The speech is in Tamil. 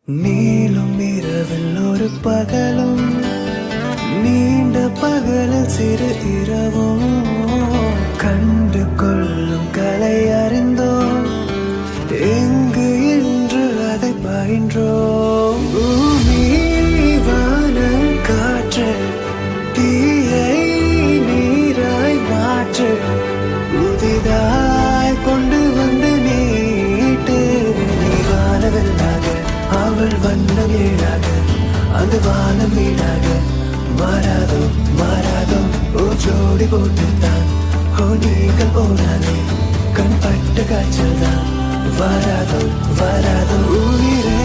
நீளும் இரவில் ஒரு பகலும் நீண்ட பகலில் சிறு இரவும் கண்டு கொள்ளும் கலை அறிந்தோம் எங்கு இன்று அதை பயின்றோம். பூமி வானம் காற்று தீயை நீராய் மாற்று புதிதாய் கொண்டு வந்து நீட்டு. நீ வானவெல்லாக அவள் வண்ணம் ஏழாக அந்த வானம் வீடாக மாறாதோ மாறாதோ ஓ ஜோடி போட்டுத்தான் ஓ நீங்கள் போனாலே கண் பட்ட காய்ச்சல் தான் வராதோ வராதோ உயிரே